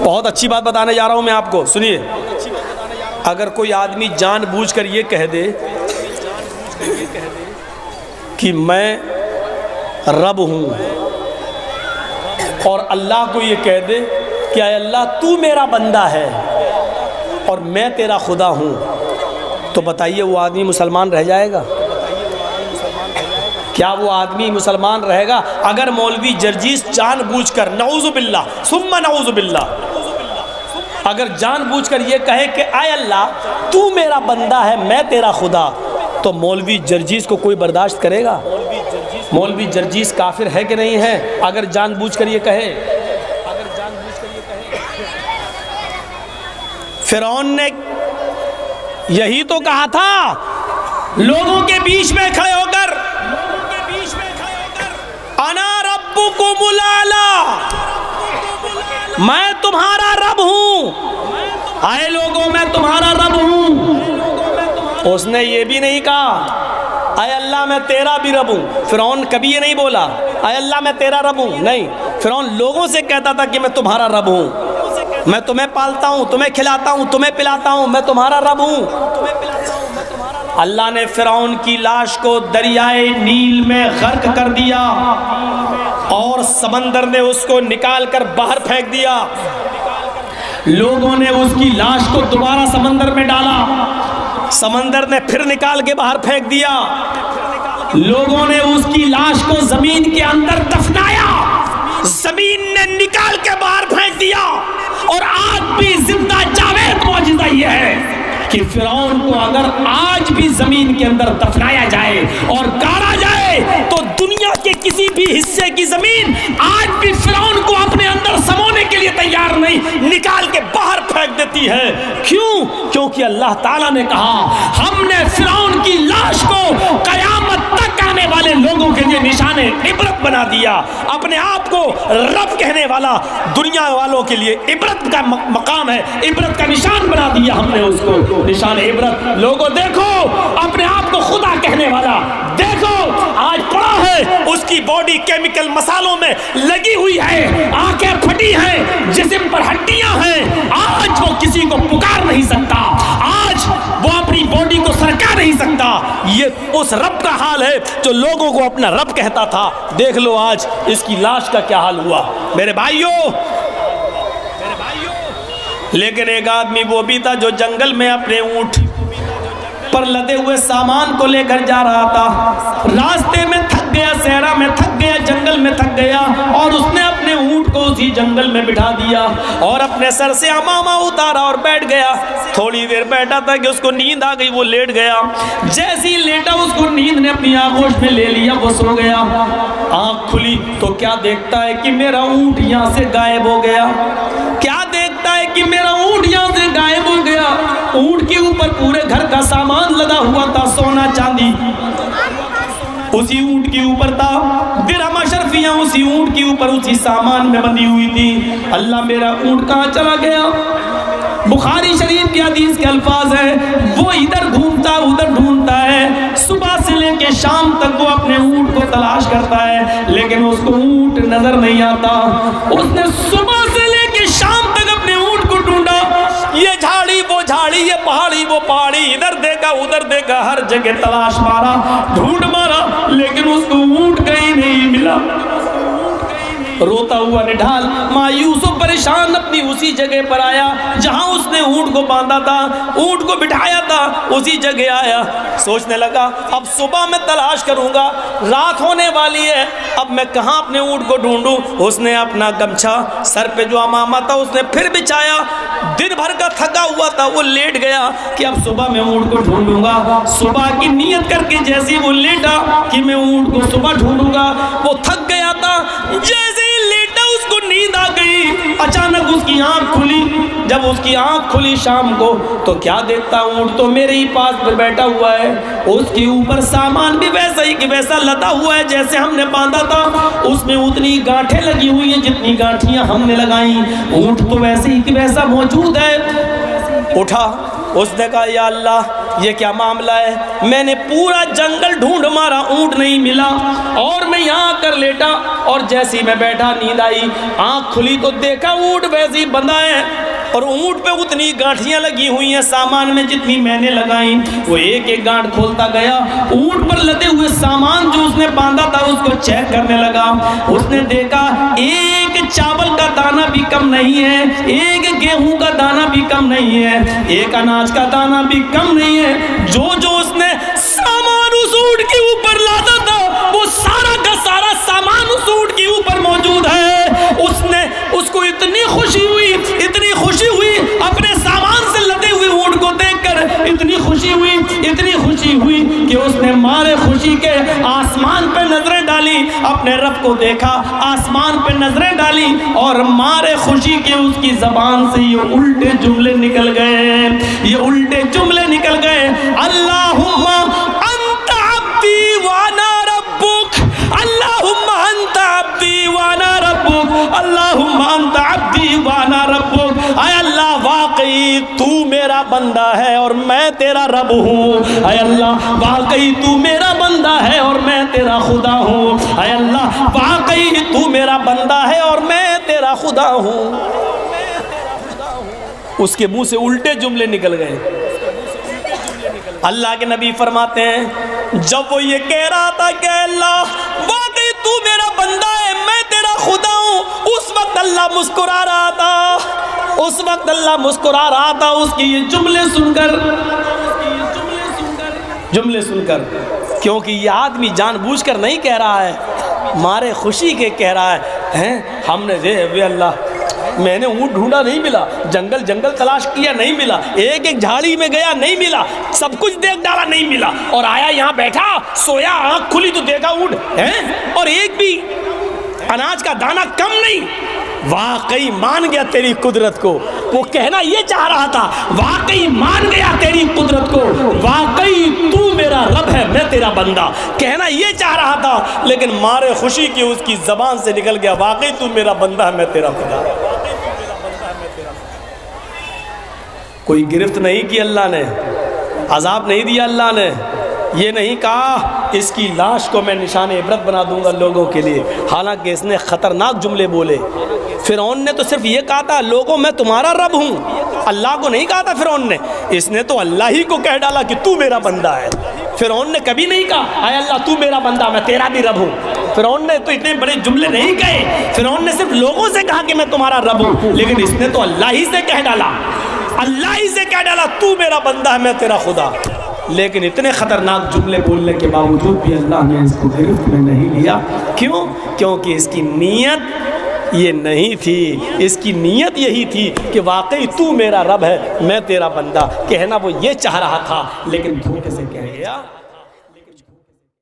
بہت اچھی بات بتانے جا رہا ہوں میں آپ کو، سنیے. اگر کوئی آدمی جان بوجھ کر یہ کہہ دے کہ میں رب ہوں اور اللہ کو یہ کہہ دے کہ اے اللہ تو میرا بندہ ہے اور میں تیرا خدا ہوں، تو بتائیے وہ آدمی مسلمان رہ جائے گا؟ کیا وہ آدمی مسلمان رہے گا؟ اگر مولوی جرجیس جان بوجھ کر، نعوذ باللہ ثم نعوذ باللہ، اگر جان بوجھ کر یہ کہے کہ اے اللہ تو میرا بندہ ہے میں تیرا خدا، تو مولوی جرجیس کو کوئی برداشت کرے گا؟ مولوی جرجیس کافر ہے کہ نہیں ہے اگر جان بوجھ کر یہ کہے؟ فرعون نے یہی تو کہا تھا لوگوں کے بیچ میں کھڑے ہو کر، انا ربکم الاعلی، میں تمہارا رب ہوں، آئے لوگوں میں تمہارا رب ہوں. اس نے یہ بھی نہیں کہا اے اللہ میں تیرا بھی رب ہوں. فرعون کبھی یہ نہیں بولا اے اللہ میں تیرا رب ہوں، نہیں. فرعون لوگوں سے کہتا تھا کہ میں تمہارا رب ہوں، میں تمہیں پالتا ہوں، تمہیں کھلاتا ہوں، تمہیں پلاتا ہوں، میں تمہارا رب ہوں. اللہ نے فرعون کی لاش کو دریائے نیل میں غرق کر دیا اور سمندر نے اس کو نکال کر باہر پھینک دیا. لوگوں نے اس کی لاش کو دوبارہ سمندر میں ڈالا، سمندر نے پھر نکال کے باہر پھینک دیا. لوگوں نے اس کی لاش کو زمین کے اندر دفنایا، زمین نے نکال کے باہر پھینک دیا. اور آج بھی زندہ جاوید معجزہ یہ ہے کہ فرعون کو اگر آج بھی زمین کے اندر دفنایا جائے اور گاڑا جائے تو دنیا کے کسی بھی حصے کی زمین آج بھی فرعون کو اپنے اندر سمونے کے لیے تیار نہیں، نکال کے باہر پھینک دیتی ہے. کیوں؟ کیونکہ اللہ تعالیٰ نے کہا ہم نے فرعون کی لاش کو قیامت تک آنے والے لوگوں کے لیے نشان عبرت بنا دیا. اپنے آپ کو رب کہنے والا دنیا والوں کے لیے عبرت کا مقام ہے، عبرت کا نشان بنا دیا ہم نے اس کو، نشان عبرت. لوگوں دیکھو اپنے آپ کو خدا کہنے والا، دیکھو آج پڑا ہے اس کی باڈی کیمیکل مسالوں میں لگی ہوئی ہے، آنکھیں پھٹی ہیں، جسم پر ہڈیاں ہیں، آج وہ کسی کو پکار نہیں سکتا، آج وہ اپنی باڈی کو سرکا نہیں سکتا. یہ اس رب کا حال ہے جو لوگوں کو اپنا رب کہتا تھا. دیکھ لو آج اس کی لاش کا کیا حال ہوا میرے بھائیوں. لیکن ایک آدمی وہ بھی تھا جو جنگل میں اپنے اونٹ پر لدے ہوئے سامان کو لے کر جا رہا تھا. راستے میں تھک گیا، صحرا میں تھک گیا، جنگل میں تھک گیا، اور اس نے اپنے اونٹ کو اسی جنگل میں بٹھا دیا اور اپنے سر سے امامہ اتارا اور بیٹھ گیا. تھوڑی دیر بیٹھا تھا کہ اس کو نیند آ گئی، وہ لیٹ گیا. جیسے ہی لیٹا اس کو نیند نے اپنی آغوش میں لے لیا، وہ سو گیا. آنکھ کھلی تو کیا دیکھتا ہے کہ میرا اونٹ یہاں سے غائب ہو گیا. کیا دیکھتا ہے کہ میرا اونٹ یہاں سے غائب ہو گیا. اونٹ کے اوپر پورے گھر کا سامان لدا ہوا تھا، سونا چاندی اسی اونٹ کے اوپر تھا، درہم اشرفیاں اسی اونٹ کے اوپر اسی سامان میں بندھی ہوئی تھی. اللہ میرا اونٹ کہاں چلا گیا؟ بخاری شریف کی حدیث کے الفاظ ہیں وہ ادھر ڈھونڈتا ادھر ڈھونڈتا ہے، صبح سے لے کے شام تک وہ اپنے اونٹ کو تلاش کرتا ہے لیکن اس کو اونٹ نظر نہیں آتا. اس نے صبح سے لے کے شام تک اپنے اونٹ کو ڈھونڈا، یہ جھاڑی وہ جھاڑی، یہ پہاڑی وہ پہاڑی، ادھر دیکھا ادھر دیکھا، ہر جگہ تلاش مارا، ڈھونڈ مارا، لیکن اس کو اونٹ کہیں نہیں ملا. روتا ہوا نڈھال مایوس و پریشان اپنی اسی جگہ پر آیا جہاں اس نے اونٹ کو باندھا تھا، اونٹ کو بٹھایا تھا، اسی جگہ آیا. سوچنے لگا اب صبح میں تلاش کروں گا، رات ہونے والی ہے، اب میں کہاں اپنے اونٹ کو ڈھونڈوں. اس نے اپنا گمچھا سر پہ جو امامہ تھا اس نے پھر بچھایا، دن بھر کا تھکا ہوا تھا، وہ لیٹ گیا کہ اب صبح میں اونٹ کو ڈھونڈوں گا. صبح کی نیت کر کے جیسے وہ لیٹا کہ میں اونٹ کو صبح ڈھونڈوں گا، وہ تھک گیا تھا. جیسے لیٹا اس کو نیند آ گئی، اچانک اس کی آنکھ کھلی. جب اس کی آنکھ کھلی شام کو تو کیا دیکھتا، اونٹ تو میرے ہی پاس پر بیٹھا ہوا ہے، اس کے اوپر سامان بھی ویسا ہی کہ ویسا لدا ہوا ہے جیسے ہم نے باندھا تھا. اس میں اتنی گانٹھیں لگی ہوئی ہیں جتنی گانٹھیاں ہم نے لگائیں، اونٹ تو ویسے ہی کہ ویسا موجود ہے. اٹھا، اس نے کہا یا اللہ یہ کیا معاملہ ہے؟ میں نے پورا جنگل ڈھونڈ مارا، اونٹ نہیں ملا، اور میں یہاں آ کر لیٹا، اور جیسے ہی میں بیٹھا نیند آئی، آنکھ کھلی تو دیکھا اونٹ ویسے ہی بندھا ہے، اور اونٹ پہ اتنی گانٹھیاں لگی ہوئی ہیں سامان میں جتنی میں نے لگائیں۔ وہ ایک ایک گانٹھ کھولتا گیا، اونٹ پر لدے ہوئے سامان جو اس نے باندھا تھا اس کو چیک کرنے لگا۔ اس نے دیکھا ایک چاول کا دانہ بھی کم نہیں ہے، ایک گیہوں کا دانہ بھی کم نہیں ہے، ایک اناج کا دانہ بھی کم نہیں ہے۔ جو اس نے سامان اس اونٹ کے اوپر لادا تھا وہ سارا کا سارا سامان اس اونٹ کے اوپر موجود ہے۔ اس کو اتنی خوشی ہوئی، اتنی خوشی ہوئی اپنے سامان سے لدے ہوئے اونٹ کو دیکھ کر، اتنی خوشی ہوئی کہ اس نے مارے خوشی کے آسمان پہ نظریں ڈالی، اپنے رب کو دیکھا، آسمان پہ نظریں ڈالی، اور مارے خوشی کے اس کی زبان سے یہ الٹے جملے نکل گئے، اللہم انت عبدی وانا ربک، اللہم انت عبدی وانا ربک، اللہم انت عبدی وانا ربک۔ اے اللہ واقعی تو میرا بندہ ہے اور میں تیرا رب ہوں، اے اللہ واقعی تو میرا بندہ ہے اور میں تیرا خدا ہوں، اے اللہ واقعی تو میرا بندہ ہے اور میں تیرا خدا ہوں۔ اس کے منہ سے الٹے جملے نکل گئے۔ اللہ کے نبی فرماتے ہیں جب وہ یہ کہہ رہا تھا کہ اللہ واقعی تو میرا بندہ ہے میں تیرا خدا ہوں، اس وقت اللہ مسکرا رہا تھا، اس کی یہ جملے سن کر، کیونکہ یہ آدمی جان بوجھ کر نہیں کہہ رہا ہے، مارے خوشی کے کہہ رہا ہے، ہم نے وے اللہ میں نے اونٹ ڈھونڈا نہیں ملا، جنگل تلاش کیا نہیں ملا، ایک جھاڑی میں گیا نہیں ملا، سب کچھ دیکھ ڈالا نہیں ملا، اور آیا یہاں بیٹھا سویا، آنکھ کھلی تو دیکھا اونٹ ہے اور ایک بھی اناج کا دانہ کم نہیں۔ واقعی مان گیا تیری قدرت کو، وہ کہنا یہ چاہ رہا تھا، واقعی مان گیا تیری قدرت کو، واقعی تو میرا رب ہے میں تیرا بندہ، کہنا یہ چاہ رہا تھا، لیکن مارے خوشی کی اس کی زبان سے نکل گیا واقعی تو میرا بندہ ہے میں تیرا خدا۔ کوئی گرفت نہیں کی اللہ نے، عذاب نہیں دیا اللہ نے، یہ نہیں کہا اس کی لاش کو میں نشان عبرت بنا دوں گا لوگوں کے لیے، حالانکہ اس نے خطرناک جملے بولے۔ فرعون نے تو صرف یہ کہا تھا لوگوں میں تمہارا رب ہوں، اللہ کو نہیں کہا تھا فرعون نے، اس نے تو اللہ ہی کو کہہ ڈالا کہ تو میرا بندہ ہے۔ فرعون نے کبھی نہیں کہا اے اللہ تو میرا بندہ میں تیرا بھی رب ہوں، فرعون نے تو اتنے بڑے جملے نہیں کہے، فرعون نے صرف لوگوں سے کہا کہ میں تمہارا رب ہوں، لیکن اس نے تو اللہ ہی سے کہہ ڈالا تو میرا بندہ ہے میں تیرا خدا۔ لیکن اتنے خطرناک جملے بولنے کے باوجود بھی اللہ نے اس کو گرفت میں نہیں لیا، کیوں؟ کیونکہ اس کی نیت یہ نہیں تھی، اس کی نیت یہی تھی کہ واقعی تو میرا رب ہے میں تیرا بندہ، کہنا وہ یہ چاہ رہا تھا لیکن دھوکے سے کہہ گیا